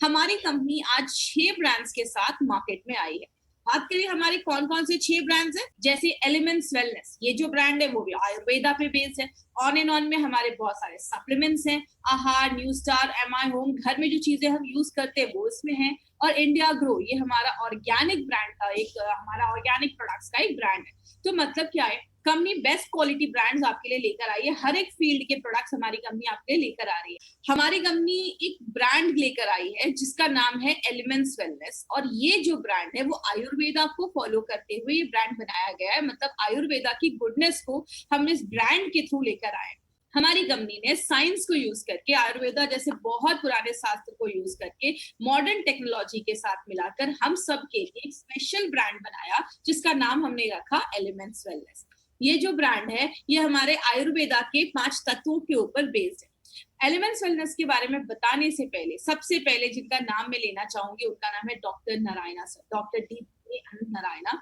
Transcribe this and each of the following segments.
हमारी कंपनी आज 6 ब्रांड्स के साथ मार्केट में आई है। बात करें हमारे कौन कौन से 6 ब्रांड्स हैं, जैसे एलिमेंट्स वेलनेस, ये जो ब्रांड है वो भी आयुर्वेदा पे बेस्ड है। ऑन एंड ऑन में हमारे बहुत सारे सप्लीमेंट्स हैं, आहार, न्यू स्टार, एमआई होम, घर में जो चीजें हम यूज करते हैं वो इसमें है। और इंडिया ग्रो, ये हमारा ऑर्गेनिक ब्रांड का एक हमारा ऑर्गेनिक प्रोडक्ट्स का एक ब्रांड है। तो मतलब क्या है, कंपनी बेस्ट क्वालिटी ब्रांड्स आपके लिए लेकर आई है। हर एक फील्ड के प्रोडक्ट्स हमारी कंपनी आपके लिए लेकर आ रही है। हमारी कंपनी एक ब्रांड लेकर आई है जिसका नाम है एलिमेंट्स वेलनेस, और ये जो ब्रांड है वो आयुर्वेदा को फॉलो करते हुए ये ब्रांड बनाया गया है। मतलब आयुर्वेदा की गुडनेस को हम इस ब्रांड के थ्रू लेकर आए। हमारी कंपनी ने साइंस को यूज करके, आयुर्वेदा जैसे बहुत पुराने शास्त्र को यूज करके, मॉडर्न टेक्नोलॉजी के साथ मिलाकर हम सब के लिए एक स्पेशल ब्रांड बनाया जिसका नाम हमने रखा एलिमेंट्स वेलनेस। ये जो ब्रांड है ये हमारे आयुर्वेदा के 5 तत्वों के ऊपर बेस्ड है। एलिमेंट्स वेलनेस के बारे में बताने से पहले सबसे पहले जिनका नाम मैं लेना चाहूंगी उनका नाम है doctor Narayana sir, doctor D Narayana.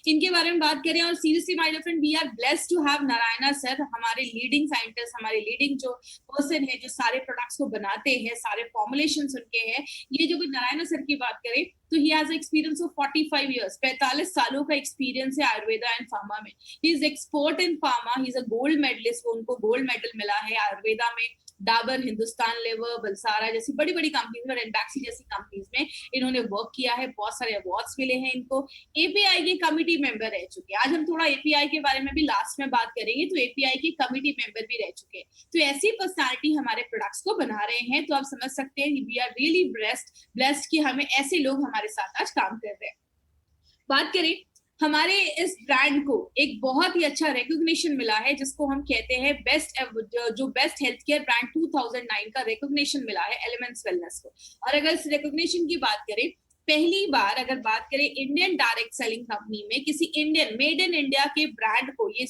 इनके बारे में बात करें, और seriously my dear friend, we are blessed to have Narayana sir, हमारे लीडिंग साइंटिस्ट, हमारे लीडिंग जो पर्सन है जो सारे प्रोडक्ट्स को बनाते हैं, सारे फॉर्मुलेशंस उनके हैं। ये जो नारायणा सर की बात करें तो he has experience of 45 years, 45 सालों का एक्सपीरियंस है आयुर्वेदा एंड फार्मा में। He is expert in pharma, he is a gold medalist, उनको गोल्ड मेडल मिला है आयुर्वेदा में। डाबर, हिंदुस्तान लेवर, बलसारा जैसी बड़ी बड़ी कंपनीज में, रेनबैक्सी जैसी कंपनीज में इन्होंने वर्क किया है। बहुत सारे अवार्ड्स मिले हैं इनको। एपीआई के कमिटी मेंबर रह चुके हैं। आज हम थोड़ा एपीआई के बारे में भी लास्ट में बात करेंगे, तो एपीआई के कमिटी मेंबर भी रह चुके हैं। तो ऐसी पर्सनालिटी हमारे प्रोडक्ट्स को बना रहे हैं, तो आप समझ सकते हैं वी आर रियली ब्लेस्ड कि हमें ऐसे लोग हमारे साथ आज काम कर रहे हैं। बात करें, हमारे इस ब्रांड को एक बहुत ही अच्छा रिकॉग्निशन मिला है जिसको हम कहते हैं बेस्ट हेल्थ केयर ब्रांड 2009 का रिकॉग्निशन मिला है एलिमेंट्स वेलनेस को। और अगर इस रिकॉग्निशन की बात करें, पहली बार अगर बात करें इंडियन डायरेक्ट सेलिंग कंपनी में किसी इंडियन मेड इन इंडिया के ब्रांड को ये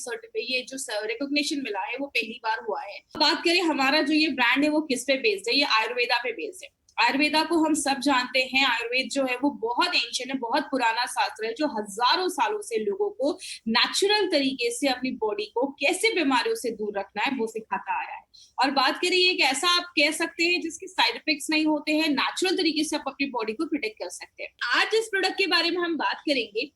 जो रिकॉग्निशन मिला है वो पहली बार हुआ है। बात करें हमारा जो ये ब्रांड है वो किस पे बेस्ड है, ये आयुर्वेदा पे बेस्ड है। आयुर्वेदा को हम सब जानते हैं, आयुर्वेद जो है वो बहुत एंशिएंट है, बहुत पुराना शास्त्र है जो हजारों सालों से लोगों को नेचुरल तरीके से अपनी बॉडी को कैसे बीमारियों से दूर रखना है वो सिखाता आया है। और बात करें, ये एक ऐसा आप कह सकते हैं जिसके साइड इफेक्ट्स नहीं होते हैं, नेचुरल तरीके से आप अपनी बॉडी को प्रोटेक्ट कर सकते हैं। आज इस प्रोडक्ट के बारे में हम बात करेंगे,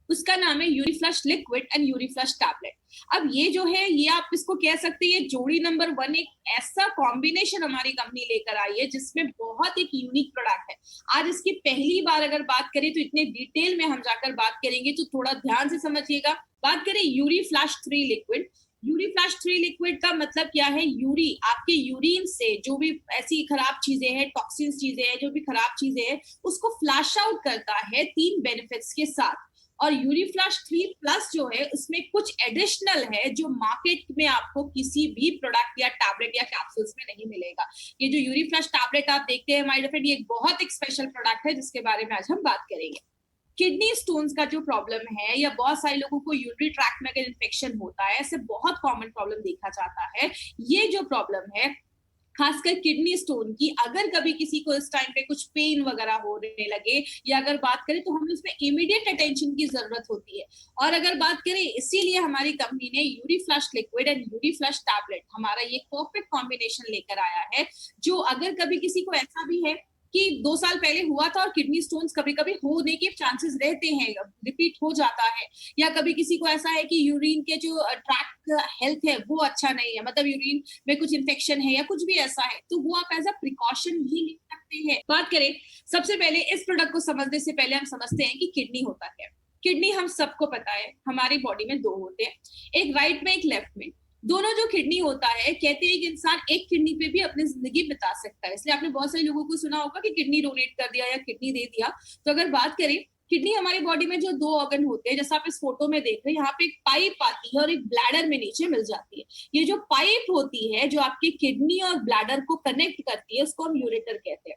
उसका नाम है यूरीफ्लश लिक्विड एंड यूरीफ्लश टैबलेट। अब ये जो है ये आप इसको कह सकते हैं जोड़ी नंबर 1 एक ऐसा कॉम्बिनेशन हमारी कंपनी लेकर आई है जिसमें बहुत एक यूनिक प्रोडक्ट है। आज इसकी पहली बार अगर बात करें तो इतने डिटेल में हम जाकर बात करेंगे, तो थोड़ा ध्यान से समझिएगा। बात करें यूरीफ्लश 3 लिक्विड, यूरीफ्लश 3 लिक्विड का मतलब क्या है, यूरी आपके यूरिन से जो भी ऐसी खराब चीजें हैं, टॉक्सिन्स चीजें हैं, जो भी खराब चीजें हैं उसको फ्लैश आउट करता है 3 बेनिफिट्स के साथ। और यूरीफ्लश 3 प्लस जो है उसमें कुछ एडिशनल है जो मार्केट में आपको किसी भी प्रोडक्ट या टैबलेट या कैप्सूल्स में नहीं मिलेगा। ये जो यूरीफ्लश टैबलेट आप देखते हैं माय डियर फ्रेंड, ये एक बहुत एक स्पेशल प्रोडक्ट है जिसके बारे में आज हम बात करेंगे। किडनी स्टोन्स का जो प्रॉब्लम है, या बहुत सारे लोगों को यूरिनरी ट्रैक्ट में अगर इन्फेक्शन होता है, ऐसे बहुत कॉमन प्रॉब्लम देखा जाता है। ये जो प्रॉब्लम है खासकर किडनी स्टोन की, अगर कभी किसी को इस टाइम पे कुछ पेन वगैरह होने लगे या अगर बात करें तो हमें उसमें इमीडिएट अटेंशन की जरूरत होती है। और अगर बात करें, इसीलिए हमारी कंपनी ने यूरीफ्लश लिक्विड एंड यूरीफ्लश टैबलेट हमारा ये परफेक्ट कॉम्बिनेशन लेकर आया है, जो अगर कभी किसी को ऐसा भी है कि 2 साल पहले हुआ था और किडनी स्टोन्स कभी कभी होने के चांसेस रहते हैं, रिपीट हो जाता है, या कभी किसी को ऐसा है कि यूरिन के जो ट्रैक हेल्थ है वो अच्छा नहीं है, मतलब यूरिन में कुछ इन्फेक्शन है या कुछ भी ऐसा है, तो वो आप एज अ प्रिकॉशन भी ले सकते हैं। बात करें, सबसे पहले इस प्रोडक्ट को समझने से पहले हम समझते हैं कि किडनी होता है। किडनी हम सबको पता है हमारी बॉडी में 2 होते हैं, एक राइट में एक लेफ्ट में। दोनों जो किडनी होता है, कहते हैं कि इंसान एक किडनी पे भी अपनी जिंदगी बिता सकता है। इसलिए आपने बहुत सारे लोगों को सुना होगा कि किडनी डोनेट कर दिया या किडनी दे दिया। तो अगर बात करें, किडनी हमारी बॉडी में जो 2 ऑर्गन होते हैं, जैसा आप इस फोटो में देख रहे हैं, यहाँ पे एक पाइप आती है और एक ब्लैडर में नीचे मिल जाती है। ये जो पाइप होती है जो आपकी किडनी और ब्लैडर को कनेक्ट करती है उसको हम यूरेटर कहते हैं।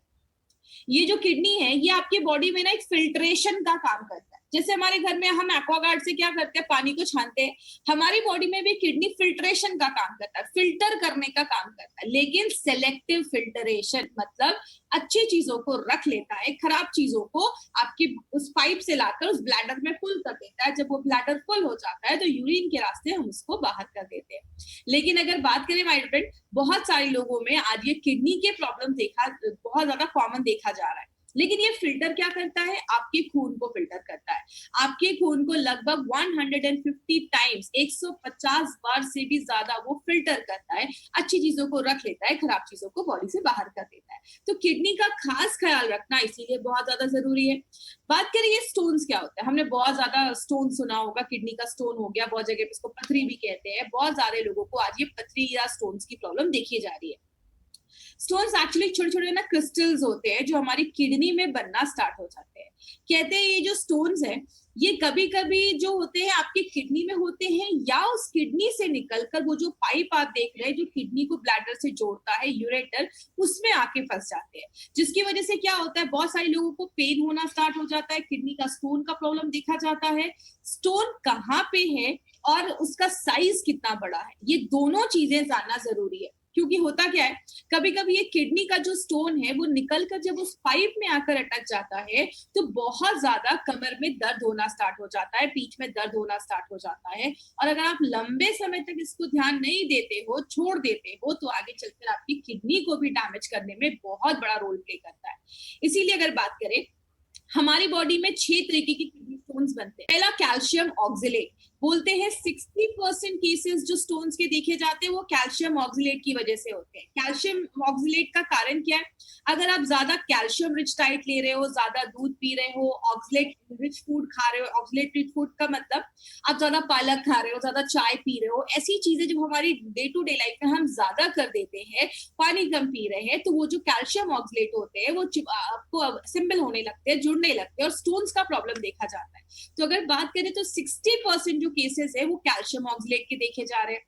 ये जो किडनी है ये आपकी बॉडी में ना एक फिल्ट्रेशन का काम करता है। जैसे हमारे घर में हम एक्वागार्ड से क्या करते हैं, पानी को छानते हैं, हमारी बॉडी में भी किडनी फिल्ट्रेशन का काम करता है, फिल्टर करने का काम करता है, लेकिन सेलेक्टिव फिल्टरेशन मतलब अच्छी चीजों को रख लेता है, खराब चीजों को आपकी उस पाइप से लाकर उस ब्लैडर में फुल कर देता है। जब वो ब्लैडर फुल हो जाता है तो यूरिन के रास्ते हम उसको बाहर कर देते हैं। लेकिन अगर बात करें माय फ्रेंड, बहुत सारे लोगों में आज ये किडनी के प्रॉब्लम बहुत ज्यादा कॉमन देखा जा रहा है। लेकिन ये फिल्टर क्या करता है, आपके खून को फिल्टर करता है। आपके खून को लगभग 150 टाइम्स, 150 बार से भी ज्यादा वो फिल्टर करता है, अच्छी चीजों को रख लेता है, खराब चीजों को बॉडी से बाहर कर देता है। तो किडनी का खास ख्याल रखना इसीलिए बहुत ज्यादा जरूरी है। बात करें ये स्टोन्स क्या होता है, हमने बहुत ज्यादा स्टोन सुना होगा, किडनी का स्टोन हो गया, बहुत जगह पे इसको पथरी भी कहते हैं। बहुत सारे लोगों को आज ये पथरी या स्टोन्स की प्रॉब्लम देखी जा रही है। स्टोन्स एक्चुअली छोटे छोटे ना क्रिस्टल्स होते हैं जो हमारी किडनी में बनना स्टार्ट हो जाते हैं। कहते हैं ये जो स्टोन्स हैं ये कभी कभी जो होते हैं आपकी किडनी में होते हैं, या उस किडनी से निकलकर वो जो पाइप आप देख रहे हैं जो किडनी को ब्लैडर से जोड़ता है, यूरेटर, उसमें आके फंस जाते हैं। जिसकी वजह से क्या होता है, बहुत सारे लोगों को पेन होना स्टार्ट हो जाता है, किडनी का स्टोन का प्रॉब्लम देखा जाता है। स्टोन कहाँ पे है और उसका साइज कितना बड़ा है, ये दोनों चीजें जानना जरूरी है। क्योंकि होता क्या है, कभी कभी ये किडनी का जो स्टोन है वो निकलकर जब उस पाइप में आकर अटक जाता है तो बहुत ज्यादा कमर में दर्द होना स्टार्ट हो जाता है, पीठ में दर्द होना स्टार्ट हो जाता है। और अगर आप लंबे समय तक इसको ध्यान नहीं देते हो, छोड़ देते हो, तो आगे चलकर आपकी किडनी को भी डैमेज करने में बहुत बड़ा रोल प्ले करता है। इसीलिए अगर बात करें, हमारी बॉडी में 6 तरीके की किडनी स्टोन्स बनते हैं। पहला कैल्शियम ऑक्सिलेट, बोलते हैं 60% केसेस जो स्टोन्स के देखे जाते हैं वो कैल्शियम ऑक्सिलेट की वजह से होते हैं। कैल्शियम ऑक्सिलेट का कारण क्या है, अगर आप ज्यादा कैल्शियम रिच डाइट ले रहे हो, ज्यादा दूध पी रहे हो, ऑक्सिलेट रिच फूड खा रहे हो, ऑक्सिलेट रिच फूड का मतलब आप ज्यादा पालक खा रहे हो, ज्यादा चाय पी रहे हो, ऐसी चीजें जब हमारी डे टू डे लाइफ में हम ज्यादा कर देते हैं, पानी कम पी रहे हैं, तो वो जो कैल्शियम ऑक्सिलेट होते हैं वो आपको सिंपल होने लगते हैं, जुड़ने लगते हैं और स्टोन्स का प्रॉब्लम देखा जाता है। तो अगर बात करें तो 60% जो केसेस है वो कैल्शियम ऑक्सिलेट के देखे जा रहे हैं।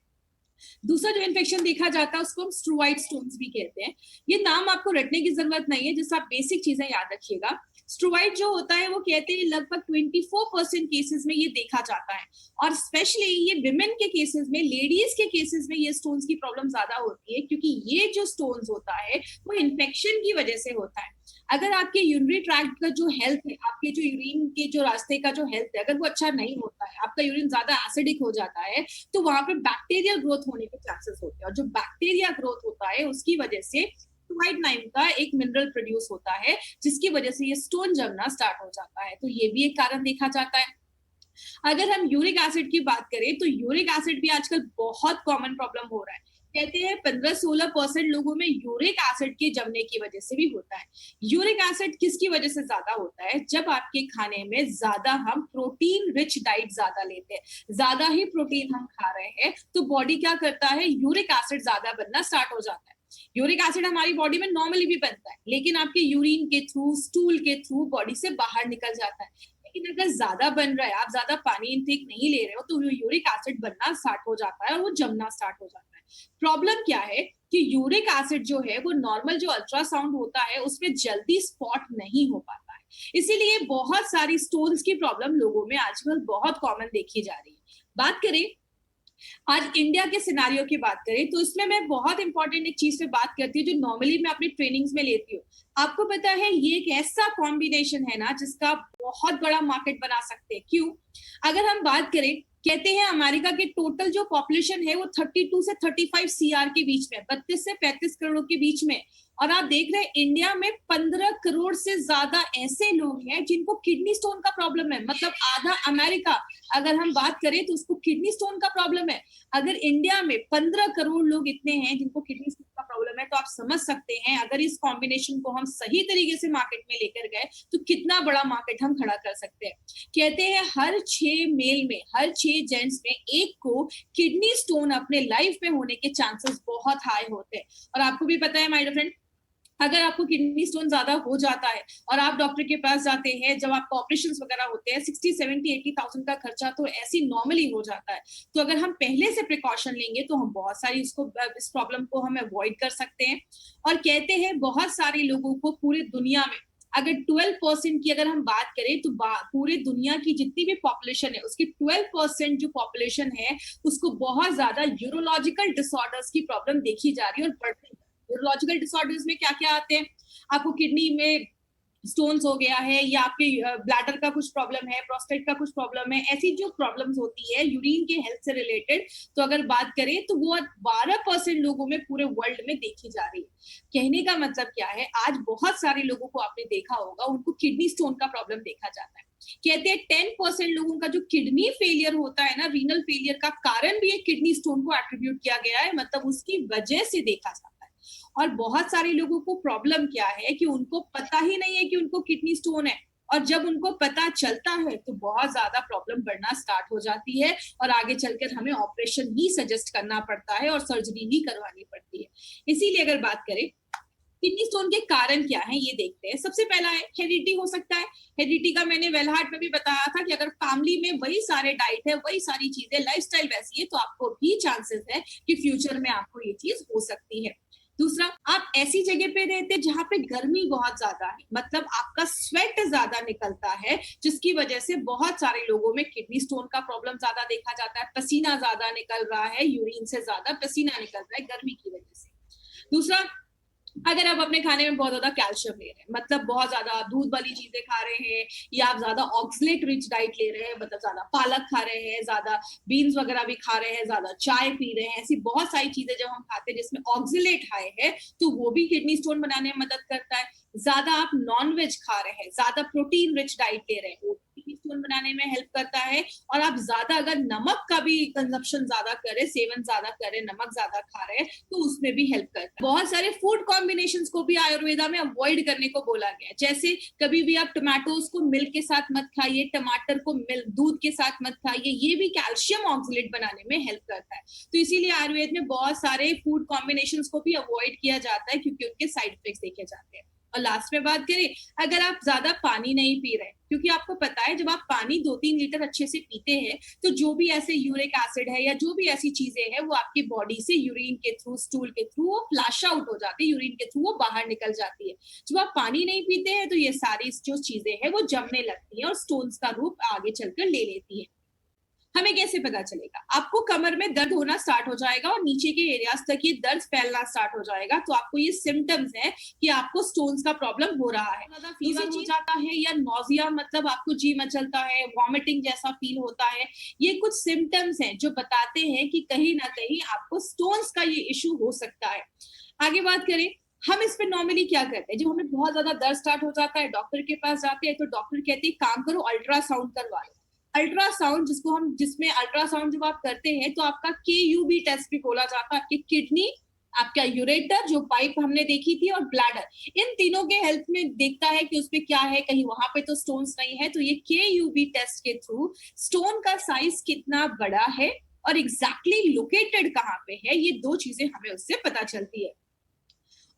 दूसरा जो इन्फेक्शन देखा जाता है उसको हम स्ट्रोवाइड स्टोन्स भी कहते हैं। ये नाम आपको रटने की जरूरत नहीं है, जिससे आप बेसिक चीजें याद रखिएगा। स्ट्रोवाइड जो होता है वो कहते हैं लगभग 24% केसेस में ये देखा जाता है, और स्पेशली ये विमेन के केसेस में, लेडीज के केसेस में ये स्टोन्स की प्रॉब्लम ज्यादा होती है, क्योंकि ये जो स्टोन्स होता है वो इन्फेक्शन की वजह से होता है। अगर आपके यूरिनरी ट्रैक्ट का जो हेल्थ है, आपके जो यूरिन के जो रास्ते का जो हेल्थ है, अगर वो अच्छा नहीं होता है, आपका यूरिन ज्यादा एसिडिक हो जाता है, तो वहां पे बैक्टीरिया ग्रोथ होने के चांसेस होते हैं। और जो बैक्टीरिया ग्रोथ होता है उसकी वजह से स्ट्रोवाइड नाम का एक मिनरल प्रोड्यूस होता है, जिसकी वजह से ये स्टोन जमना स्टार्ट हो जाता है। तो ये भी एक कारण देखा जाता है। अगर हम यूरिक एसिड की बात करें तो यूरिक एसिड भी आजकल बहुत कॉमन प्रॉब्लम हो रहा है। कहते हैं 15-16% लोगों में यूरिक एसिड के जमने की वजह से भी होता है। यूरिक एसिड किसकी वजह से ज्यादा होता है, जब आपके खाने में ज्यादा हम प्रोटीन रिच डाइट ज्यादा लेते हैं, ज्यादा ही प्रोटीन हम खा रहे हैं, तो बॉडी क्या करता है, यूरिक एसिड ज्यादा बनना स्टार्ट हो जाता है। यूरिक एसिड हमारी बॉडी में नॉर्मली भी बनता है, लेकिन आपके यूरिन के थ्रू, स्टूल के थ्रू बॉडी से बाहर निकल जाता है। लेकिन अगर ज्यादा बन रहा है, आप ज्यादा पानी इनटेक नहीं ले रहे हो, तो यूरिक एसिड बनना स्टार्ट हो जाता है और वो जमना स्टार्ट हो जाता है। प्रॉब्लम क्या है कि यूरिक एसिड जो है वो नॉर्मल जो अल्ट्रासाउंड होता है उसमें जल्दी स्पॉट नहीं हो पाता है, इसीलिए बहुत सारी स्टोन्स की प्रॉब्लम लोगों में आजकल बहुत कॉमन देखी जा रही है। बात करें आज इंडिया के सिनारियो की बात करें तो इसमें मैं बहुत इंपॉर्टेंट एक चीज पे बात करती हूँ जो नॉर्मली मैं अपनी ट्रेनिंग्स में लेती हूँ। आपको पता है ये एक ऐसा कॉम्बिनेशन है ना जिसका बहुत बड़ा मार्केट बना सकते हैं। क्यों? अगर हम बात करें, कहते हैं अमेरिका के टोटल जो पॉपुलेशन है वो 32 से 35 सीआर के बीच में, 32 से 35 करोड़ के बीच में, और आप देख रहे हैं इंडिया में 15 करोड़ से ज्यादा ऐसे लोग हैं जिनको किडनी स्टोन का प्रॉब्लम है। मतलब आधा अमेरिका अगर हम बात करें तो उसको किडनी स्टोन का प्रॉब्लम है। अगर इंडिया में 15 करोड़ लोग इतने हैं जिनको किडनी स्टोन का प्रॉब्लम है, तो आप समझ सकते हैं अगर इस कॉम्बिनेशन को हम सही तरीके से मार्केट में लेकर गए तो कितना बड़ा मार्केट हम खड़ा कर सकते हैं। कहते हैं हर 6 मेल में, हर 6 जेंट्स में एक को किडनी स्टोन अपने लाइफ में होने के चांसेस बहुत हाई होते हैं। और आपको भी पता है माय डियर फ्रेंड, अगर आपको किडनी स्टोन ज्यादा हो जाता है और आप डॉक्टर के पास जाते हैं, जब आपको ऑपरेशंस वगैरह होते हैं, 60-70-80,000 का खर्चा तो ऐसी नॉर्मली हो जाता है। तो अगर हम पहले से प्रिकॉशन लेंगे तो हम बहुत सारी इस प्रॉब्लम को हम अवॉइड कर सकते हैं। और कहते हैं बहुत सारे लोगों को पूरी दुनिया में अगर 12% की अगर हम बात करें तो पूरे दुनिया की जितनी भी पॉपुलेशन है उसकी 12% जो पॉपुलेशन है उसको बहुत ज्यादा यूरोलॉजिकल डिसऑर्डर्स की प्रॉब्लम देखी जा रही है और बढ़ रही है। यूरोलॉजिकल डिसऑर्डर्स में क्या क्या आते हैं, आपको किडनी में स्टोन्स हो गया है, या आपके ब्लैडर का कुछ प्रॉब्लम है, प्रोस्टेट का कुछ प्रॉब्लम है, ऐसी जो प्रॉब्लम्स होती है यूरिन के हेल्थ से रिलेटेड, तो अगर बात करें तो वो 12% लोगों में पूरे वर्ल्ड में देखी जा रही है। कहने का मतलब क्या है, आज बहुत सारे लोगों को आपने देखा होगा उनको किडनी स्टोन का प्रॉब्लम देखा जाता है। कहते हैं 10% लोगों का जो किडनी फेलियर होता है ना, रीनल फेलियर का कारण भी एक किडनी स्टोन को एट्रीब्यूट किया गया है, मतलब उसकी वजह से देखा जाता है। और बहुत सारे लोगों को प्रॉब्लम क्या है कि उनको पता ही नहीं है कि उनको किडनी स्टोन है, और जब उनको पता चलता है तो बहुत ज्यादा प्रॉब्लम बढ़ना स्टार्ट हो जाती है और आगे चलकर हमें ऑपरेशन ही सजेस्ट करना पड़ता है और सर्जरी ही करवानी पड़ती है। इसीलिए अगर बात करें किडनी स्टोन के कारण क्या है ये देखते हैं। सबसे पहला है हेरिडिटी हो सकता है। हेरिडिटी का मैंने वेलहार्ट में भी बताया था कि अगर फैमिली में वही सारे डाइट है, वही सारी चीजें, लाइफस्टाइल वैसी है, तो आपको भी चांसेस है कि फ्यूचर में आपको ये चीज हो सकती है। दूसरा, आप ऐसी जगह पे रहते जहां पे गर्मी बहुत ज्यादा है, मतलब आपका स्वेट ज्यादा निकलता है, जिसकी वजह से बहुत सारे लोगों में किडनी स्टोन का प्रॉब्लम ज्यादा देखा जाता है। पसीना ज्यादा निकल रहा है, यूरिन से ज्यादा पसीना निकल रहा है गर्मी की वजह से। दूसरा, अगर आप अपने खाने में बहुत ज्यादा कैल्शियम ले रहे हैं, मतलब बहुत ज्यादा दूध वाली चीजें खा रहे हैं, या आप ज्यादा ऑक्सलेट रिच डाइट ले रहे हैं, मतलब ज्यादा पालक खा रहे हैं, ज्यादा बीन्स वगैरह भी खा रहे हैं, ज्यादा चाय पी रहे हैं, ऐसी बहुत सारी चीजें जब हम खाते हैं जिसमें ऑक्सलेट हाई है, तो वो भी किडनी स्टोन बनाने में मदद करता है। ज्यादा आप नॉन वेज खा रहे हैं, ज्यादा प्रोटीन रिच डाइट ले रहे हैं, वो किडनी स्टोन बनाने में हेल्प करता है। और आप ज्यादा अगर नमक का भी कंजप्शन ज्यादा करें, सेवन ज्यादा करें, नमक ज्यादा खा रहे हैं, तो उसमें भी हेल्प करता है। बहुत सारे फूड कॉम्बिनेशंस को भी आयुर्वेदा में अवॉइड करने को बोला गया है। जैसे कभी भी आप टमाटोज को मिल्क के साथ मत खाइए, टमाटर को मिल्क दूध के साथ मत खाइए, ये भी कैल्शियम ऑक्सलेट बनाने में हेल्प करता है। तो इसीलिए आयुर्वेद में बहुत सारे फूड कॉम्बिनेशंस को भी अवॉइड किया जाता है, क्योंकि उनके साइड इफेक्ट्स देखे जाते हैं। और लास्ट में बात करें, अगर आप ज्यादा पानी नहीं पी रहे, क्योंकि आपको पता है जब आप पानी 2-3 लीटर अच्छे से पीते हैं तो जो भी ऐसे यूरिक एसिड है या जो भी ऐसी चीजें हैं वो आपकी बॉडी से यूरिन के थ्रू, स्टूल के थ्रू वो फ्लैश आउट हो जाती है, यूरिन के थ्रू वो बाहर निकल जाती है। जब आप पानी नहीं पीते हैं तो ये सारी जो चीजें हैं वो जमने लगती है और स्टोन्स का रूप आगे चलकर ले लेती है। हमें कैसे पता चलेगा? आपको कमर में दर्द होना स्टार्ट हो जाएगा और नीचे के एरियाज तक ये दर्द फैलना स्टार्ट हो जाएगा, तो आपको ये सिम्टम्स है कि आपको स्टोन्स का प्रॉब्लम हो रहा है। ज्यादा फीवर हो जाता है या नोजिया, मतलब आपको जी मचलता है, वॉमिटिंग जैसा फील होता है, ये कुछ सिम्टम्स हैं जो बताते हैं कि कहीं ना कहीं आपको स्टोन्स का ये इश्यू हो सकता है। आगे बात करें, हम इस पे नॉर्मली क्या करते हैं, जब हमें बहुत ज्यादा दर्द स्टार्ट हो जाता है, डॉक्टर के पास जाते हैं, तो डॉक्टर कहते हैं काम करो, अल्ट्रासाउंड करवा लो। अल्ट्रासाउंड जिसमें अल्ट्रासाउंड जब आप करते हैं तो आपका KUB टेस्ट भी बोला जाता है, आपकी किडनी, आपका यूरेटर जो पाइप हमने देखी थी, और ब्लैडर, इन तीनों के हेल्थ में देखता है कि उसमें क्या है, कहीं वहां पे तो स्टोन्स नहीं है। तो ये KUB टेस्ट के थ्रू स्टोन का साइज कितना बड़ा है और एग्जैक्टली लोकेटेड कहाँ पे है, ये दो चीजें हमें उससे पता चलती है।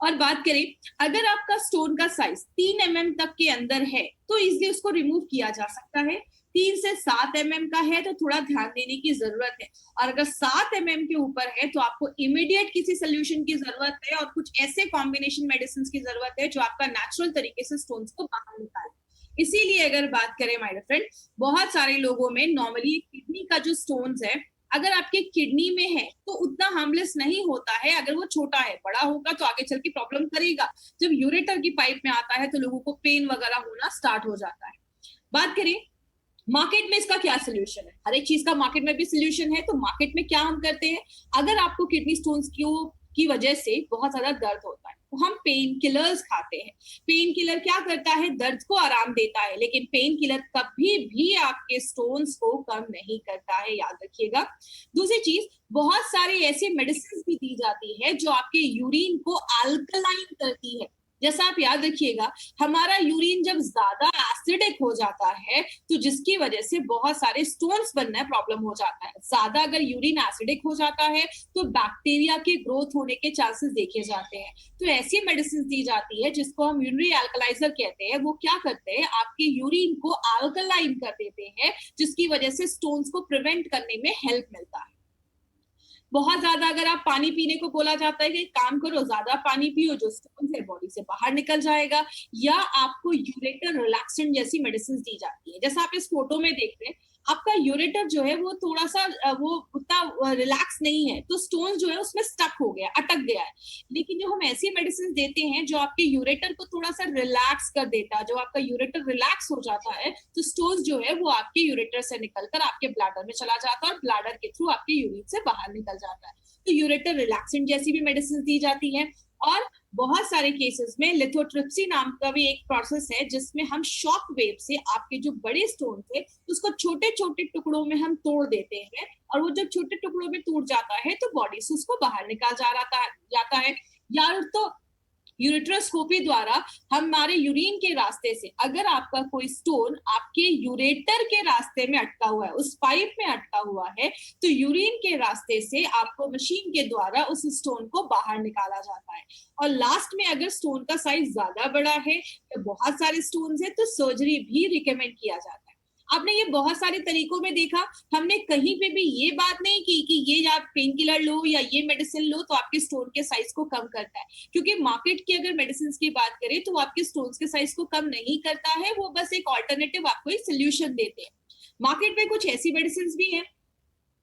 और बात करें, अगर आपका स्टोन का साइज 3 mm तक के अंदर है तो इजीली उसको रिमूव किया जा सकता है। 3 से 7 mm का है तो थोड़ा ध्यान देने की जरूरत है, और अगर 7 mm के ऊपर है तो आपको इमीडिएट किसी सोल्यूशन की जरूरत है और कुछ ऐसे कॉम्बिनेशन मेडिसिन की जरूरत है जो आपका नेचुरल तरीके से स्टोन्स को बाहर निकाले। इसीलिए अगर बात करें माय फ्रेंड, बहुत सारे लोगों में नॉर्मली किडनी का जो स्टोन्स है, अगर आपके किडनी में है तो उतना हार्मलेस नहीं होता है, अगर वो छोटा है, बड़ा होगा तो आगे चल के प्रॉब्लम करेगा। जब यूरेटर की पाइप में आता है तो लोगों को पेन वगैरह होना स्टार्ट हो जाता है। बात करें मार्केट में इसका क्या सोल्यूशन है, हर एक चीज का मार्केट में भी सोल्यूशन है। तो मार्केट में क्या हम करते हैं, अगर आपको किडनी स्टोन्स की वजह से बहुत ज्यादा दर्द होता है तो हम पेन किलर्स खाते हैं। पेन किलर क्या करता है, दर्द को आराम देता है, लेकिन पेन किलर कभी भी आपके स्टोन्स को कम नहीं करता है, याद रखिएगा। दूसरी चीज, बहुत सारे ऐसे मेडिसिन भी दी जाती है जो आपके यूरिन को अल्कलाइन करती है। जैसा आप याद रखिएगा, हमारा यूरिन जब ज्यादा एसिडिक हो जाता है तो जिसकी वजह से बहुत सारे स्टोन्स बनना प्रॉब्लम हो जाता है। ज्यादा अगर यूरिन एसिडिक हो जाता है तो बैक्टीरिया के ग्रोथ होने के चांसेस देखे जाते हैं। तो ऐसी मेडिसिन दी जाती है जिसको हम यूरिनरी अल्कलाइजर कहते हैं। वो क्या करते हैं, आपके यूरिन को अल्कलाइन कर देते हैं, जिसकी वजह से स्टोन्स को प्रिवेंट करने में हेल्प मिलता है। बहुत ज्यादा अगर आप पानी पीने को बोला जाता है कि काम करो, ज्यादा पानी पियो, जो स्टोन है बॉडी से बाहर निकल जाएगा, या आपको यूरेटर रिलैक्सेंट जैसी मेडिसिन दी जाती है। जैसा आप इस फोटो में देख रहे हैं, आपका यूरेटर जो है वो थोड़ा सा वो उतना रिलैक्स नहीं है, तो स्टोन जो है उसमें स्टक हो गया, अटक गया है। लेकिन जो हम ऐसी मेडिसिन देते हैं जो आपके यूरेटर को थोड़ा सा रिलैक्स कर देता है, जो आपका यूरेटर रिलैक्स हो जाता है, तो स्टोन जो है वो आपके यूरेटर से निकलकर आपके ब्लैडर में चला जाता है और ब्लैडर के थ्रू आपके यूरिन से बाहर निकल जाता है। तो यूरेटर रिलैक्सेंट जैसी भी मेडिसिन दी जाती है। और बहुत सारे केसेस में लिथोट्रिप्सी नाम का भी एक प्रोसेस है, जिसमें हम शॉक वेव से आपके जो बड़े स्टोन थे उसको छोटे छोटे टुकड़ों में हम तोड़ देते हैं, और वो जब छोटे टुकड़ों में टूट जाता है तो बॉडी से उसको बाहर निकाल जाता है। या तो यूरेट्रोस्कोपी द्वारा हमारे यूरिन के रास्ते से, अगर आपका कोई स्टोन आपके यूरेटर के रास्ते में अटका हुआ है, उस पाइप में अटका हुआ है, तो यूरिन के रास्ते से आपको मशीन के द्वारा उस स्टोन को बाहर निकाला जाता है। और लास्ट में अगर स्टोन का साइज ज्यादा बड़ा है या बहुत सारे स्टोन है, तो सर्जरी भी रिकमेंड किया जाता है। आपने ये बहुत सारे तरीकों में देखा, हमने कहीं पे भी ये बात नहीं की कि ये आप पेन किलर लो या ये मेडिसिन लो तो आपके स्टोन के साइज को कम करता है, क्योंकि मार्केट की अगर मेडिसिन की बात करें तो वो आपके स्टोन के साइज को कम नहीं करता है, वो बस एक ऑल्टरनेटिव आपको एक सोल्यूशन देते हैं। मार्केट में कुछ ऐसी मेडिसिन भी है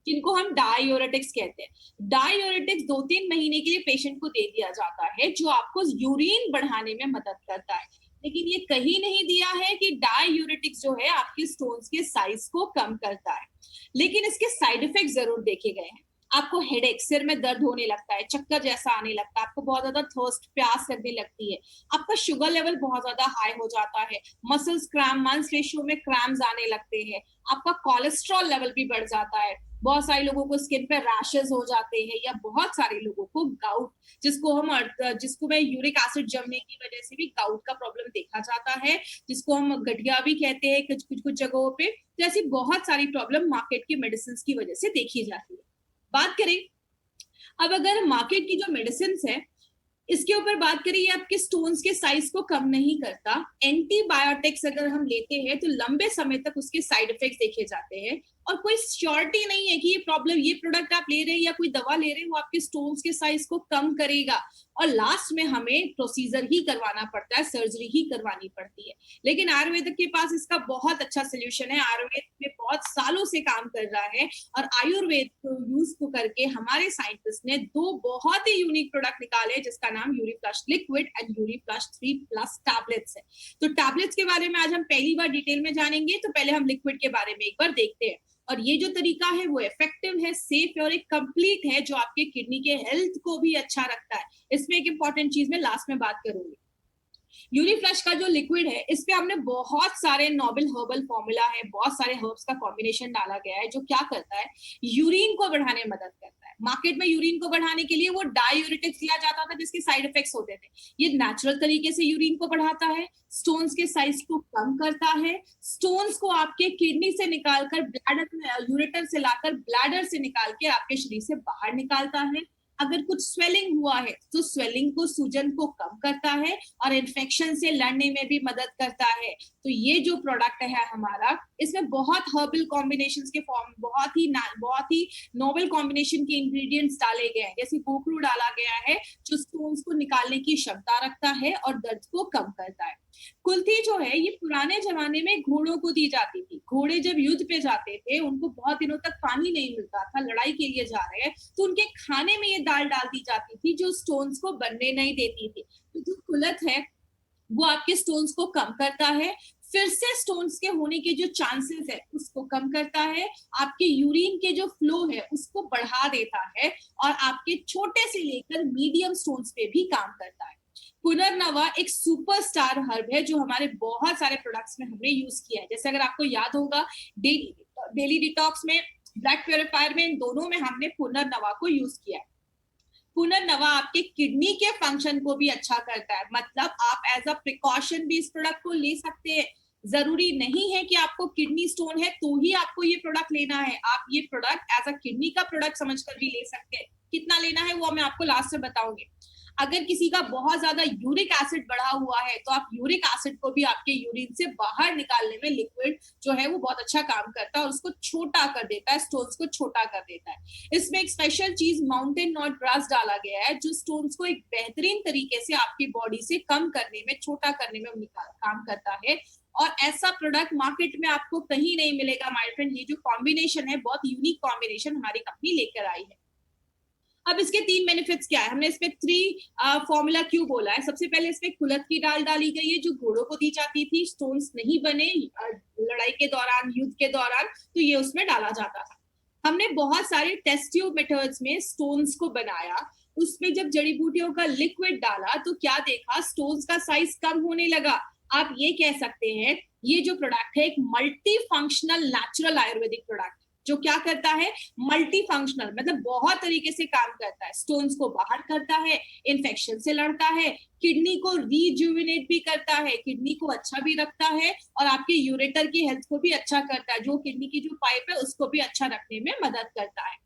जिनको हम डायूरेटिक्स कहते हैं। डायूरेटिक्स 2-3 महीने के लिए पेशेंट को दे दिया जाता है, जो आपको यूरिन बढ़ाने में मदद करता है। लेकिन ये कहीं नहीं दिया है कि डायूरेटिक्स जो है आपके स्टोन्स के साइज को कम करता है, लेकिन इसके साइड इफेक्ट जरूर देखे गए हैं। आपको हेडेक, सिर में दर्द होने लगता है, चक्कर जैसा आने लगता है, आपको बहुत ज्यादा थर्स्ट, प्यास लगने लगती है, आपका शुगर लेवल बहुत ज्यादा हाई हो जाता है, मसल्स क्रैम्प, मांसपेशियों में क्रैम्प्स आने लगते हैं, आपका कोलेस्ट्रॉल लेवल भी बढ़ जाता है, बहुत सारे लोगों को स्किन पे रैशेस हो जाते हैं, या बहुत सारे लोगों को गाउट, जिसको में यूरिक एसिड जमने की वजह से भी गाउट का प्रॉब्लम देखा जाता है, जिसको हम गठिया भी कहते हैं कुछ जगहों पे। तो ऐसी बहुत सारी प्रॉब्लम मार्केट की मेडिसिन की वजह से देखी जाती है। बात करें अब अगर मार्केट की जो मेडिसिन है इसके ऊपर बात करें, ये आपके स्टोन्स के साइज को कम नहीं करता। एंटीबायोटिक्स अगर हम लेते हैं तो लंबे समय तक उसके साइड इफेक्ट्स देखे जाते हैं, और कोई श्योरिटी नहीं है कि ये प्रोडक्ट आप ले रहे हैं या कोई दवा ले रहे हैं वो आपके स्टोन्स के साइज को कम करेगा। और लास्ट में हमें प्रोसीजर ही करवाना पड़ता है, सर्जरी ही करवानी पड़ती है। लेकिन आयुर्वेद के पास इसका बहुत अच्छा सोल्यूशन है। आयुर्वेद में बहुत सालों से काम कर रहा है, और आयुर्वेद को यूज को करके हमारे साइंटिस्ट ने 2 बहुत ही यूनिक प्रोडक्ट निकाले, जिसका नाम यूरिफ्लश लिक्विड एंड यूरिफ्लश 3+ टैबलेट्स है। तो टैबलेट्स के बारे में आज हम पहली बार डिटेल में जानेंगे, तो पहले हम लिक्विड के बारे में एक बार देखते हैं। और ये जो तरीका है वो इफेक्टिव है, सेफ है और एक कंप्लीट है, जो आपके किडनी के हेल्थ को भी अच्छा रखता है। इसमें एक इंपॉर्टेंट चीज मैं लास्ट में बात करूंगी। यूरिफ्लश का जो लिक्विड है, इस पे हमने बहुत सारे नोबल हर्बल फॉर्मूला है, बहुत सारे हर्ब्स का कॉम्बिनेशन डाला गया है, जो क्या करता है, यूरिन को बढ़ाने में मदद करता है। मार्केट में यूरिन को बढ़ाने के लिए वो डायूरेटिक्स दिया जाता था, जिसके साइड इफेक्ट्स होते थे। ये नेचुरल तरीके से यूरिन को बढ़ाता है, स्टोन्स के साइज को कम करता है, स्टोन्स को आपके किडनी से निकालकर ब्लैडर में, यूरेटर से लाकर ब्लैडर से निकाल के आपके शरीर से बाहर निकालता है। अगर कुछ स्वेलिंग हुआ है तो स्वेलिंग को, सूजन को कम करता है, और इन्फेक्शन से लड़ने में भी मदद करता है। तो ये जो प्रोडक्ट है हमारा, इसमें बहुत हर्बल कॉम्बिनेशंस के फॉर्म, बहुत ही नोबल कॉम्बिनेशन के इंग्रेडिएंट्स डाले गए हैं। जैसे कोकरू डाला गया है, जो स्टोन्स को निकालने की क्षमता रखता है और दर्द को कम करता है। कुल्थी जो है, ये पुराने जमाने में घोड़ों को दी जाती थी। घोड़े जब युद्ध पे जाते थे, उनको बहुत दिनों तक पानी नहीं मिलता था, लड़ाई के लिए जा रहे हैं, तो उनके खाने में ये दाल डाल दी जाती थी, जो स्टोन्स को बनने नहीं देती थी। तो जो कुलथ है वो आपके स्टोन्स को कम करता है, फिर से स्टोन्स के होने के जो चांसेस है उसको कम करता है, आपके यूरिन के जो फ्लो है उसको बढ़ा देता है, और आपके छोटे से लेकर मीडियम स्टोन्स पे भी काम करता है। पुनर्नवा एक सुपरस्टार हर्ब है, जो हमारे बहुत सारे प्रोडक्ट्स में हमने यूज किया है। जैसे अगर आपको याद होगा, डेली डिटॉक्स में, ब्लड प्योरीफायर में, इन दोनों में हमने पुनर्नवा को यूज किया है। पुनर्नवा आपके किडनी के फंक्शन को भी अच्छा करता है, मतलब आप एज अ प्रिकॉशन भी इस प्रोडक्ट को ले सकते हैं। जरूरी नहीं है कि आपको किडनी स्टोन है तो ही आपको ये प्रोडक्ट लेना है, आप ये प्रोडक्ट एज अ किडनी का प्रोडक्ट समझकर भी ले सकते हैं। कितना लेना है वो मैं आपको लास्ट में बताऊंगी। अगर किसी का बहुत ज्यादा यूरिक एसिड बढ़ा हुआ है, तो आप यूरिक एसिड को भी आपके यूरिन से बाहर निकालने में लिक्विड जो है वो बहुत अच्छा काम करता है, और उसको छोटा कर देता है, स्टोन्स को छोटा कर देता है। इसमें एक स्पेशल चीज माउंटेन नॉट ग्रास डाला गया है जो स्टोन्स को एक बेहतरीन तरीके से आपकी बॉडी से कम करने में, छोटा करने में काम करता है। और ऐसा प्रोडक्ट मार्केट में आपको कहीं नहीं मिलेगा माय फ्रेंड। ये जो कॉम्बिनेशन है, बहुत यूनिक कॉम्बिनेशन हमारी कंपनी लेकर आई है। अब इसके 3 बेनिफिट्स क्या है, हमने इसमें 3 फॉर्मूला क्यों बोला है। सबसे पहले इसमें कुल्थ की दाल डाली गई है जो घोड़ों को दी जाती थी, स्टोन्स नहीं बने लड़ाई के दौरान, युद्ध के दौरान, तो ये उसमें डाला जाता था। हमने बहुत सारे टेस्ट ट्यूब मेथड्स में स्टोन्स को बनाया, उसमें जब जड़ी बूटियों का लिक्विड डाला तो क्या देखा, स्टोन्स का साइज कम होने लगा। आप ये कह सकते हैं ये जो प्रोडक्ट है एक multi functional natural Ayurvedic product, जो क्या करता है, मल्टी फंक्शनल, मतलब बहुत तरीके से काम करता है। स्टोन्स को बाहर करता है, इन्फेक्शन से लड़ता है, किडनी को रिजुविनेट भी करता है, किडनी को अच्छा भी रखता है, और आपके यूरेटर की हेल्थ को भी अच्छा करता है, जो किडनी की जो पाइप है उसको भी अच्छा रखने में मदद करता है।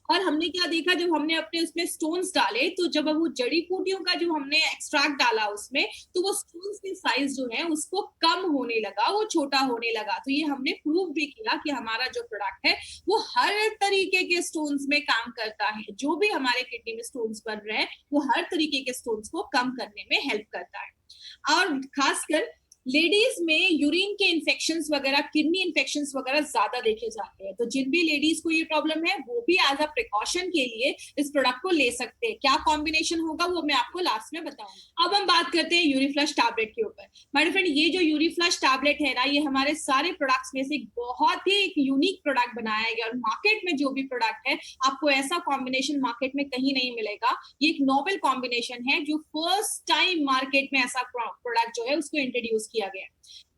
और हमने क्या देखा, जब हमने अपने उसमें स्टोन्स डाले तो जब वो जड़ी बूटियों का जो हमने एक्सट्रैक्ट डाला उसमें, तो वो स्टोन्स की साइज जो है उसको कम होने लगा, वो छोटा होने लगा। तो ये हमने प्रूव भी किया कि हमारा जो प्रोडक्ट है वो हर तरीके के स्टोन्स में काम करता है। जो भी हमारे किडनी में स्टोन्स बन रहे हैं वो हर तरीके के स्टोन्स को कम करने में हेल्प करता है। और खासकर लेडीज में यूरिन के इन्फेक्शंस वगैरह, किडनी इन्फेक्शंस वगैरह ज्यादा देखे जाते हैं। तो जिन भी लेडीज को ये प्रॉब्लम है वो भी एज अ प्रिकॉशन के लिए इस प्रोडक्ट को ले सकते हैं। क्या कॉम्बिनेशन होगा वो मैं आपको लास्ट में बताऊंगा। अब हम बात करते हैं यूरीफ्लश टैबलेट के ऊपर। माय फ्रेंड, ये जो यूरीफ्लश टैबलेट है ना, ये हमारे सारे प्रोडक्ट्स में से एक बहुत ही एक यूनिक प्रोडक्ट बनाया गया, और मार्केट में जो भी प्रोडक्ट है आपको ऐसा कॉम्बिनेशन मार्केट में कहीं नहीं मिलेगा। ये एक नोबल कॉम्बिनेशन है जो फर्स्ट टाइम मार्केट में ऐसा प्रोडक्ट जो है उसको इंट्रोड्यूस किया गया।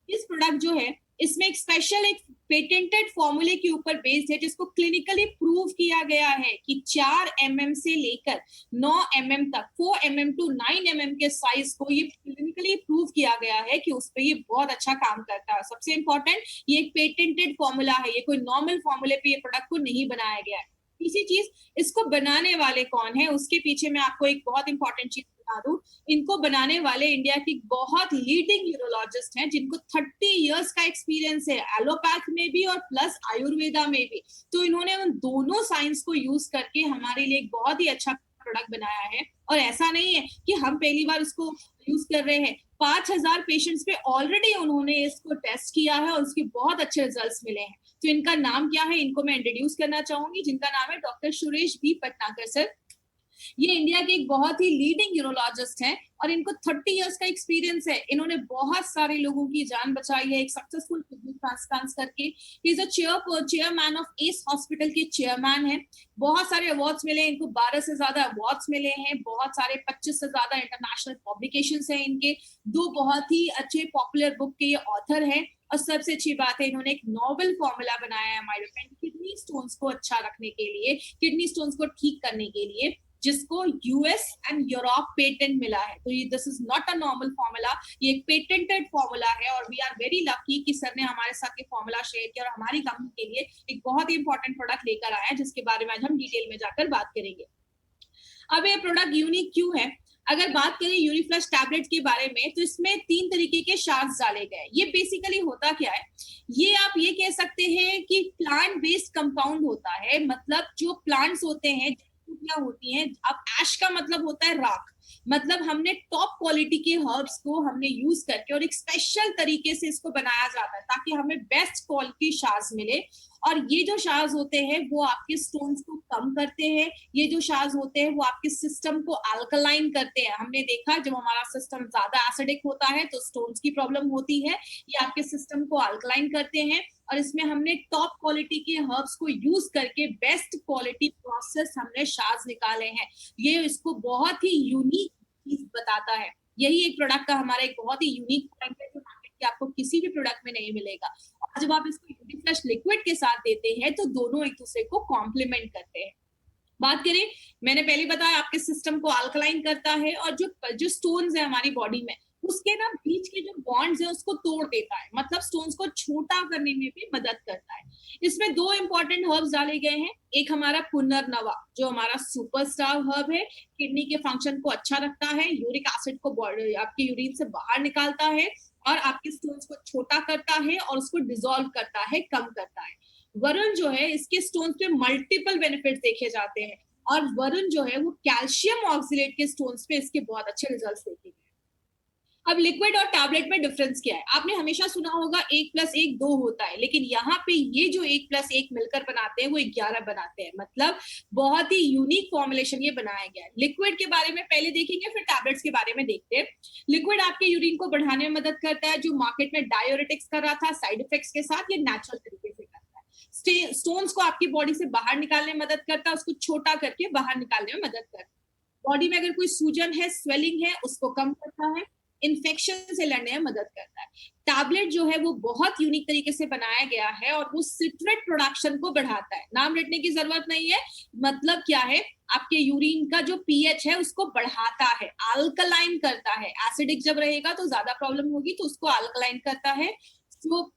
इस प्रोडक्ट जो है इसमें एक स्पेशल एक पेटेंटेड फॉर्मूले के ऊपर बेस्ड है, जिसको क्लिनिकली प्रूव किया गया है कि 4 mm से लेकर 9 mm तक, 4 mm टू 9 mm के साइज को ये क्लिनिकली प्रूव किया गया है कि उस पे ये बहुत अच्छा काम करता है। सबसे इंपॉर्टेंट, ये एक पेटेंटेड फॉर्मूला है, ये कोई नॉर्मल फॉर्मूले पे ये प्रोडक्ट को नहीं बनाया गया है। तीसरी चीज, इसको बनाने वाले कौन है, उसके पीछे मैं आपको एक बहुत इंपॉर्टेंट चीज बता दूं। इनको बनाने वाले इंडिया की बहुत लीडिंग यूरोलॉजिस्ट हैं, जिनको 30 इयर्स का एक्सपीरियंस है, एलोपैथ में भी और प्लस आयुर्वेदा में भी। तो इन्होंने उन दोनों साइंस को यूज करके हमारे लिए एक बहुत ही अच्छा प्रोडक्ट बनाया है। और ऐसा नहीं है कि हम पहली बार इसको यूज कर रहे हैं, 5000 पेशेंट्स पे ऑलरेडी उन्होंने इसको टेस्ट किया है और उसके बहुत अच्छे रिजल्ट्स मिले हैं। तो इनका नाम क्या है, इनको मैं इंट्रोड्यूस करना चाहूंगी, जिनका नाम है डॉक्टर सुरेश बी पटनाकर सर। ये इंडिया के एक बहुत ही लीडिंग यूरोलॉजिस्ट हैं और इनको 30 इयर्स का एक्सपीरियंस है। इन्होंने बहुत सारे लोगों की जान बचाई है एक सक्सेसफुल किडनी ट्रांसप्लांट करके। ही is a chairman of S hospital के चेयरमैन है। बहुत सारे अवार्ड्स मिले इनको, 12 से ज्यादा अवार्ड्स मिले हैं, बहुत सारे 25 से ज्यादा इंटरनेशनल पब्लिकेशंस हैं इनके, 2 बहुत ही अच्छे पॉपुलर बुक के ये ऑथर हैं। और सबसे अच्छी बात है, इन्होंने एक नोबल फॉर्मूला बनाया है हमारे फ्रेंड किडनी स्टोन्स को अच्छा रखने के लिए, किडनी स्टोन्स को ठीक करने के लिए, जिसको यूएस एंड यूरोप पेटेंट मिला है। तो ये this is not a normal formula, ये एक पेटेंटेड फॉर्मूला है। और वी आर वेरी लकी कि सर ने हमारे साथ ये फॉर्मूला शेयर किया और हमारी कंपनी के लिए एक बहुत ही इंपॉर्टेंट प्रोडक्ट लेकर आया है, जिसके बारे में आज हम डिटेल में जाकर बात करेंगे। अब ये प्रोडक्ट यूनिक क्यों है, अगर बात करें यूरीफ्लश टैबलेट के बारे में, तो इसमें 3 तरीके के शार्ट्स डाले गए। ये बेसिकली होता क्या है, ये आप ये कह सकते हैं कि प्लांट बेस्ड कंपाउंड होता है। मतलब जो प्लांट्स होते हैं, क्या होती हैं, अब ऐश का मतलब होता है राख, मतलब हमने टॉप क्वालिटी के हर्ब्स को हमने यूज करके और एक स्पेशल तरीके से इसको बनाया जाता है ताकि हमें बेस्ट क्वालिटी शार्स मिले। और ये जो शार्स होते हैं वो आपके स्टोन्स को कम करते हैं, ये जो शार्स होते हैं वो आपके सिस्टम को अल्कलाइन करते हैं। हमने देखा जब हमारा सिस्टम ज्यादा एसिडिक होता है तो स्टोन्स की प्रॉब्लम होती है, ये आपके सिस्टम को अल्कलाइन करते हैं। और इसमें हमने टॉप क्वालिटी के हर्ब्स को यूज करके बेस्ट क्वालिटी प्रोसेस हमने शार्स निकाले हैं। ये इसको बहुत ही यूनिक चीज बताता है। यही एक प्रोडक्ट का हमारा एक बहुत ही यूनिक पॉइंट है जो मार्केट के आपको किसी भी प्रोडक्ट में नहीं मिलेगा। और जब आप इसको यूरीफ्लश लिक्विड के साथ देते हैं तो दोनों एक दूसरे को कॉम्प्लीमेंट करते हैं। बात करें, मैंने पहले बताया आपके सिस्टम को अल्कलाइन करता है, और जो स्टोन्स है हमारी बॉडी में उसके ना बीच के जो बॉन्ड्स है उसको तोड़ देता है, मतलब स्टोन्स को छोटा करने में भी मदद करता है। इसमें 2 इंपॉर्टेंट हर्ब्स डाले गए हैं, एक हमारा पुनर्नवा जो हमारा सुपरस्टार हर्ब है, किडनी के फंक्शन को अच्छा रखता है, यूरिक एसिड को आपके यूरिन से बाहर निकालता है और आपके स्टोन्स को छोटा करता है और उसको डिसॉल्व करता है, कम करता है। वरुण जो है इसके स्टोन्स पे मल्टीपल बेनिफिट्स देखे जाते हैं, और वरुण जो है वो कैल्शियम ऑक्सिलेट के स्टोन्स पे इसके बहुत अच्छे रिजल्ट्स देखे गए। अब लिक्विड और टैबलेट में डिफरेंस क्या है? आपने हमेशा सुना होगा 1+1 2 होता है, लेकिन यहाँ पे ये जो 1+1 मिलकर बनाते हैं वो 11 बनाते हैं। मतलब बहुत ही यूनिक फॉर्मुलेशन ये बनाया गया है। लिक्विड के बारे में पहले देखेंगे, फिर टैबलेट्स के बारे में देखते हैं। लिक्विड आपके यूरिन को बढ़ाने में मदद करता है, जो मार्केट में डायोरेटिक्स कर रहा था साइड इफेक्ट्स के साथ, ये नेचुरल तरीके से करता है। स्टोन्स को आपकी बॉडी से बाहर निकालने में मदद करता है, उसको छोटा करके बाहर निकालने में मदद करता है। बॉडी में अगर कोई सूजन है, स्वेलिंग है, उसको कम करता है, इन्फेक्शन से लड़ने में मदद करता है। टैबलेट जो है वो बहुत यूनिक तरीके से बनाया गया है और वो सिट्रेट प्रोडक्शन को बढ़ाता है। नाम रटने की जरूरत नहीं है, मतलब क्या है, आपके यूरिन का जो पीएच है उसको बढ़ाता है, अल्कलाइन करता है। एसिडिक जब रहेगा तो ज्यादा प्रॉब्लम होगी, तो उसको अल्कलाइन करता है। तो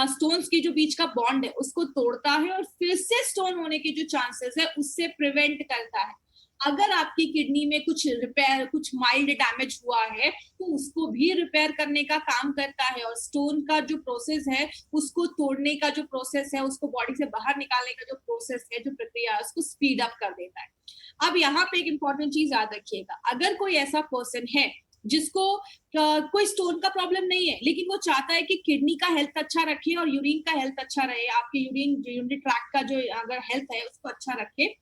स्टोन्स के जो बीच का बॉन्ड है उसको तोड़ता है और फिर से स्टोन होने के जो चांसेस है उससे प्रिवेंट करता है। अगर आपकी किडनी में कुछ माइल्ड डैमेज हुआ है तो उसको भी रिपेयर करने का काम करता है, और स्टोन का जो प्रोसेस है उसको तोड़ने का जो प्रोसेस है, उसको बॉडी से बाहर निकालने का जो प्रोसेस है, जो प्रक्रिया है, उसको स्पीड अप कर देता है। अब यहाँ पे एक इंपॉर्टेंट चीज याद रखिएगा, अगर कोई ऐसा पर्सन है जिसको कोई स्टोन का प्रॉब्लम नहीं है, लेकिन वो चाहता है कि किडनी का हेल्थ अच्छा रखे और यूरिन का हेल्थ अच्छा रहे, आपके यूरिनरी ट्रैक्ट का जो अगर हेल्थ है उसको अच्छा रखे,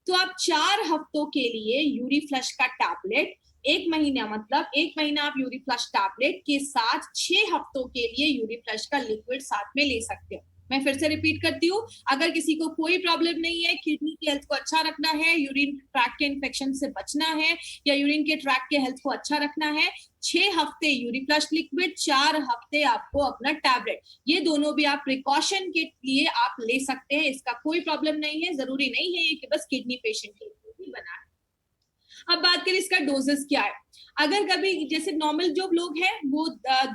तो आप 4 हफ्तों के लिए यूरी फ्लश का टैबलेट, 1 महीना मतलब 1 महीना आप यूरी फ्लश टैबलेट के साथ 6 हफ्तों के लिए यूरी फ्लश का लिक्विड साथ में ले सकते हो। मैं फिर से रिपीट करती हूँ, अगर किसी को कोई प्रॉब्लम नहीं है, किडनी की हेल्थ को अच्छा रखना है, यूरिन ट्रैक्ट के इन्फेक्शन से बचना है, या यूरिन के ट्रैक्ट के हेल्थ को अच्छा रखना है, 6 हफ्ते यूरी फ्लश लिक्विड, 4 हफ्ते आपको अपना टैबलेट, ये दोनों भी आप प्रिकॉशन के लिए आप ले सकते हैं। इसका कोई प्रॉब्लम नहीं है, जरूरी नहीं है ये कि बस किडनी पेशेंट के लिए ही बना है। अब बात करें इसका डोजेस क्या है। अगर कभी जैसे नॉर्मल जो लोग हैं वो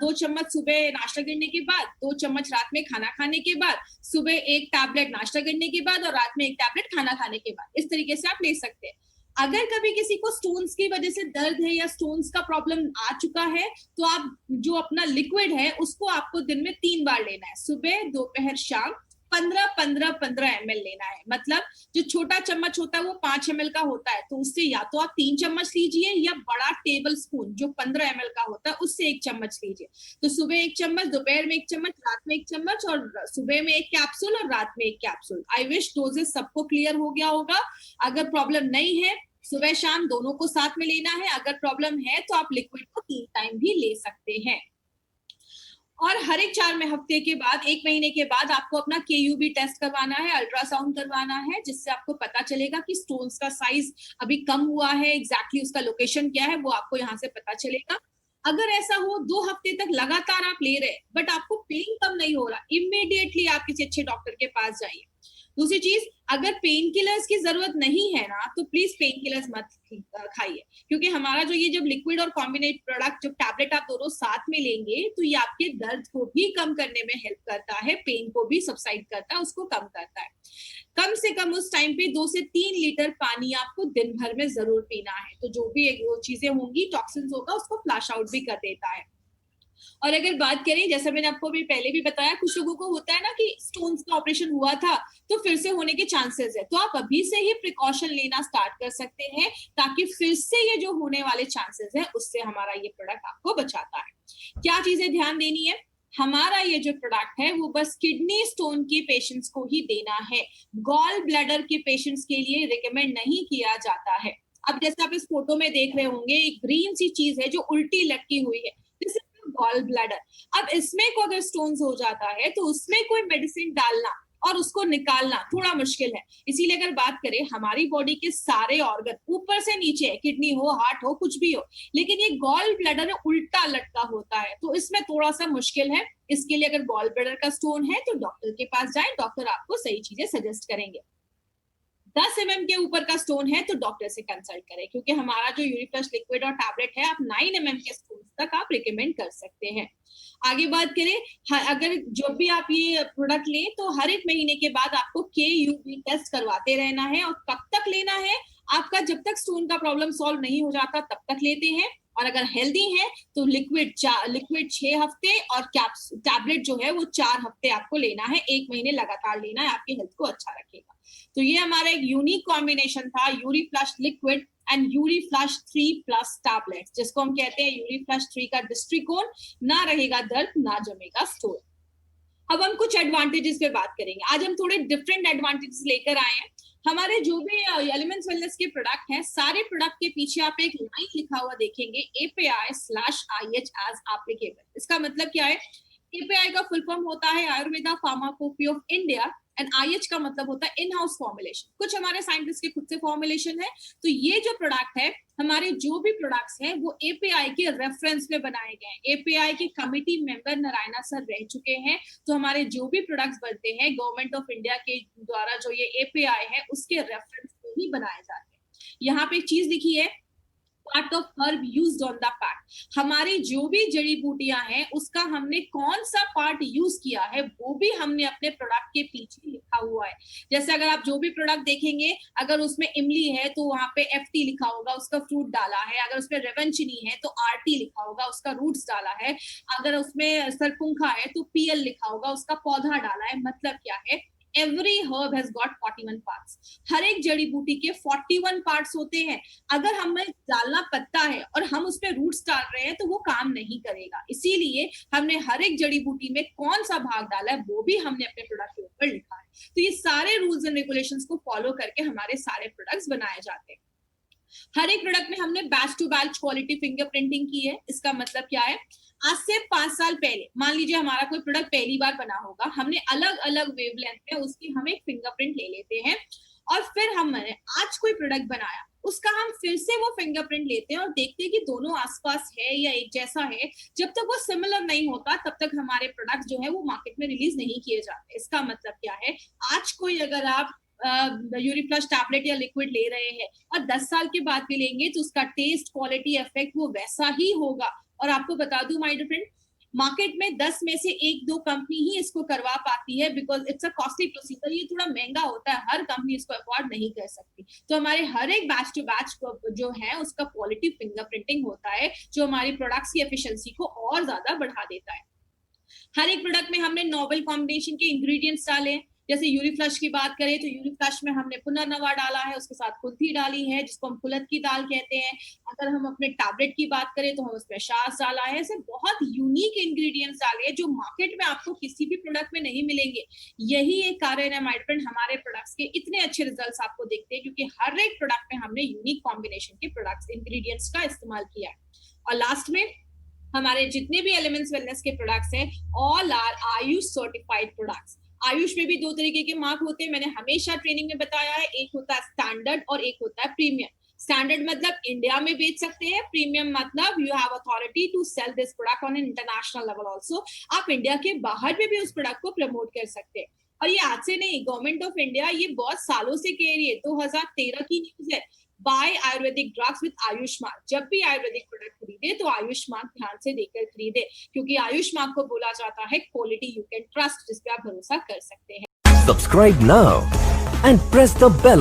2 चम्मच सुबह नाश्ता करने के बाद, 2 चम्मच रात में खाना खाने के बाद, सुबह 1 टैबलेट नाश्ता करने के बाद और रात में 1 टैबलेट खाना खाने के बाद, इस तरीके से आप ले सकते हैं। अगर कभी किसी को स्टोन्स की वजह से दर्द है या स्टोन्स का प्रॉब्लम आ चुका है, तो आप जो अपना लिक्विड है उसको आपको दिन में 3 बार लेना है, सुबह, दोपहर, शाम, 15-15-15 ml लेना है। मतलब जो छोटा चम्मच होता है वो 5 ml का होता है, तो उससे या तो आप 3 चम्मच लीजिए, या बड़ा टेबल स्पून जो 15 ml का होता है उससे 1 चम्मच लीजिए। तो सुबह 1 चम्मच, दोपहर में 1 चम्मच, रात में 1 चम्मच, और सुबह में 1 कैप्सूल और रात में 1 कैप्सूल। आई विश डोजेस सबको क्लियर हो गया होगा। अगर प्रॉब्लम नहीं है, सुबह शाम दोनों को साथ में लेना है। अगर प्रॉब्लम है तो आप लिक्विड को 3 टाइम भी ले सकते हैं। और हर एक 4 हफ्ते के बाद, 1 महीने के बाद आपको अपना KUB टेस्ट करवाना है, अल्ट्रासाउंड करवाना है, जिससे आपको पता चलेगा कि स्टोन्स का साइज अभी कम हुआ है, एग्जैक्टली उसका लोकेशन क्या है वो आपको यहाँ से पता चलेगा। अगर ऐसा हो 2 हफ्ते तक लगातार आप ले रहे बट आपको पेन कम नहीं हो रहा, इमीडिएटली आप किसी अच्छे डॉक्टर के पास जाइए। दूसरी चीज, अगर पेन किलर्स की जरूरत नहीं है ना, तो प्लीज पेन किलर्स मत खाइए, क्योंकि हमारा जो ये जब लिक्विड और कॉम्बिनेट प्रोडक्ट, जब टैबलेट आप दोनों साथ में लेंगे तो ये आपके दर्द को भी कम करने में हेल्प करता है, पेन को भी सबसाइड करता है, उसको कम करता है। कम से कम उस टाइम पे 2 से 3 लीटर पानी आपको दिन भर में जरूर पीना है, तो जो भी वो चीजें होंगी, टॉक्सिन्स होगा, उसको फ्लश आउट भी कर देता है। और अगर बात करें, जैसा मैंने आपको भी पहले भी बताया, कुछ लोगों को होता है ना कि स्टोन्स का ऑपरेशन हुआ था तो फिर से होने के चांसेस है, तो आप अभी से ही प्रिकॉशन लेना स्टार्ट कर सकते हैं, ताकि फिर से ये जो होने वाले चांसेस है उससे हमारा ये प्रोडक्ट आपको बचाता है। क्या चीजें ध्यान देनी है, हमारा ये जो प्रोडक्ट है वो बस किडनी स्टोन के पेशेंट्स को ही देना है, गॉल ब्लैडर के पेशेंट्स के लिए रिकमेंड नहीं किया जाता है। अब जैसे आप इस फोटो में देख रहे होंगे, एक ग्रीन सी चीज है जो उल्टी लटकी हुई है, दिस इज गॉल ब्लैडर। अब इसमें को अगर स्टोन्स हो जाता है तो उसमें कोई मेडिसिन डालना और उसको निकालना थोड़ा मुश्किल है। इसीलिए अगर बात करें, हमारी बॉडी के सारे ऑर्गन ऊपर से नीचे, किडनी हो, हार्ट हो, कुछ भी हो, लेकिन ये गॉल ब्लैडर उल्टा लटका होता है, तो इसमें थोड़ा सा मुश्किल है। इसके लिए अगर गॉल ब्लैडर का स्टोन है तो डॉक्टर के पास जाए, डॉक्टर आपको सही चीजें सजेस्ट करेंगे। 10 mm के ऊपर का स्टोन है तो डॉक्टर से कंसल्ट करें, क्योंकि हमारा जो यूरिफ्लश लिक्विड और टैबलेट है, आप 9 mm के स्टोन तक आप रिकमेंड कर सकते हैं। आगे बात करें, अगर जब भी आप ये प्रोडक्ट लें तो हर एक महीने के बाद आपको KUB टेस्ट करवाते रहना है। और कब तक लेना है, आपका जब तक स्टोन का प्रॉब्लम सॉल्व नहीं हो जाता तब तक लेते हैं, और अगर हेल्दी है तो लिक्विड 6 हफ्ते और टैबलेट जो है वो 4 हफ्ते आपको लेना है, 1 महीने लगातार लेना है, आपकी हेल्थ को अच्छा रखेगा। तो ये हमारा एक यूनिक कॉम्बिनेशन था, यूरीफ्लश लिक्विड एंड यूरीफ्लश 3+ टैबलेट्स, जिसको हम कहते हैं यूरीफ्लश 3 का दृष्टिकोण, ना रहेगा दर्द ना जमेगा स्टोन। अब हम कुछ एडवांटेजेस पे बात करेंगे। आज हम थोड़े डिफरेंट एडवांटेजेस लेकर आए हैं। हमारे जो भी एलिमेंट्स वेलनेस के प्रोडक्ट हैं, सारे प्रोडक्ट के पीछे आप एक लाइन लिखा हुआ देखेंगे, API/IH एज एप्लीकेबल। इसका मतलब क्या है? API का फुल फॉर्म होता है Ayurveda pharmacopoeia of India and IH का मतलब होता है इन हाउस फॉर्मुलेशन। कुछ हमारे साइंटिस्ट के खुद से फॉर्मुलेशन है। तो ये जो प्रोडक्ट है, हमारे जो भी प्रोडक्ट्स हैं वो API के रेफरेंस में बनाए गए हैं। API के कमिटी मेंबर नारायणा सर रह चुके हैं। तो हमारे जो भी प्रोडक्ट्स बनते हैं गवर्नमेंट ऑफ इंडिया के द्वारा जो ये API है उसके रेफरेंस में ही बनाए जाते हैं। यहाँ पे एक चीज लिखी है, part of herb used on the pack. हमारी जो भी जड़ी बूटियां हैं उसका हमने कौन सा पार्ट यूज किया है वो भी हमने अपने प्रोडक्ट के पीछे लिखा हुआ है। जैसे अगर आप जो भी प्रोडक्ट देखेंगे, अगर उसमें इमली है तो वहां पे FT लिखा होगा, उसका फ्रूट डाला है। अगर उसमें रेवंचनी है तो RT लिखा होगा, उसका रूट्स डाला है। अगर उसमें सरपुंखा है तो PL लिखा होगा, उसका पौधा डाला है। मतलब क्या है? Every herb has got 41 parts. हर एक जड़ी बूटी के 41 पार्ट्स होते हैं। अगर हमें डालना पत्ता है और हम उस पर रूट्स डाल रहे हैं तो वो काम नहीं करेगा। इसीलिए हमने हर एक जड़ी बूटी में कौन सा भाग डाला है वो भी हमने अपने प्रोडक्ट के ऊपर लिखा है। तो ये सारे रूल्स एंड रेगुलेशंस को फॉलो करके हमारे सारे प्रोडक्ट्स बनाए जाते हैं। हर एक प्रोडक्ट में हमने batch to batch quality fingerprinting की है। इसका मतलब क्या है? आज से 5 साल पहले मान लीजिए हमारा कोई प्रोडक्ट पहली बार बना होगा, हमने अलग अलग वेवलेंथ में उसकी हम एक फिंगरप्रिंट ले लेते हैं और फिर हमने आज कोई प्रोडक्ट बनाया, उसका हम फिर से वो फिंगरप्रिंट लेते हैं और देखते हैं कि दोनों आसपास है या एक जैसा है। जब तक वो सिमिलर नहीं होता तब तक हमारे प्रोडक्ट जो है वो मार्केट में रिलीज नहीं किए जाते। इसका मतलब क्या है? आज कोई अगर आप यूरीफ्लश टैबलेट या लिक्विड ले रहे हैं और 10 साल के बाद भी लेंगे तो उसका टेस्ट, क्वालिटी, इफेक्ट वो वैसा ही होगा। और आपको बता दूं माय डियर फ्रेंड, मार्केट में 10 में से 1-2 कंपनी ही इसको करवा पाती है, because it's a costly procedure. ये थोड़ा महंगा होता है, हर कंपनी इसको अफोर्ड नहीं कर सकती। तो हमारे हर एक बैच टू बैच जो है उसका क्वालिटी फिंगरप्रिंटिंग होता है, जो हमारी प्रोडक्ट्स की एफिशिएंसी को और ज्यादा बढ़ा देता है। हर एक प्रोडक्ट में हमने नोवेल कॉम्बिनेशन के इंग्रेडिएंट्स डाले हैं। जैसे यूरीफ्लश की बात करें तो यूरीफ्लश में हमने पुनर्नवा डाला है, उसके साथ कुल्थी डाली है जिसको हम कुलत की दाल कहते हैं। अगर हम अपने टैबलेट की बात करें तो हम उसमें शास डाला है। ऐसे बहुत यूनिक इंग्रेडिएंट्स डाले हैं जो मार्केट में आपको किसी भी प्रोडक्ट में नहीं मिलेंगे। यही एक कारण है माय फ्रेंड, हमारे प्रोडक्ट्स के इतने अच्छे रिजल्ट्स आपको दिखते हैं, क्योंकि हर एक प्रोडक्ट में हमने यूनिक कॉम्बिनेशन के प्रोडक्ट्स इंग्रेडिएंट्स का इस्तेमाल किया है। और लास्ट में हमारे जितने भी एलिमेंट्स वेलनेस के प्रोडक्ट्स हैं, all are AYUSH certified products. AYUSH में भी 2 तरीके के मार्क होते हैं, मैंने हमेशा ट्रेनिंग में बताया है। एक होता है स्टैंडर्ड और एक होता है प्रीमियम। स्टैंडर्ड मतलब इंडिया में बेच सकते हैं, प्रीमियम मतलब you have authority to sell this product on an international level also. आप इंडिया के बाहर में भी उस प्रोडक्ट को प्रमोट कर सकते हैं। और ये आज से नहीं, गवर्नमेंट ऑफ इंडिया ये बहुत सालों से कह रही है। 2013 की न्यूज है, buy Ayurvedic drugs with AYUSH mark. जब भी आयुर्वेदिक प्रोडक्ट खरीदे तो आयुष मार्क ध्यान से देकर खरीदे, क्योंकि आयुष मार्क को बोला जाता है क्वालिटी यू कैन ट्रस्ट, जिस पे आप भरोसा कर सकते हैं। Subscribe now and press the bell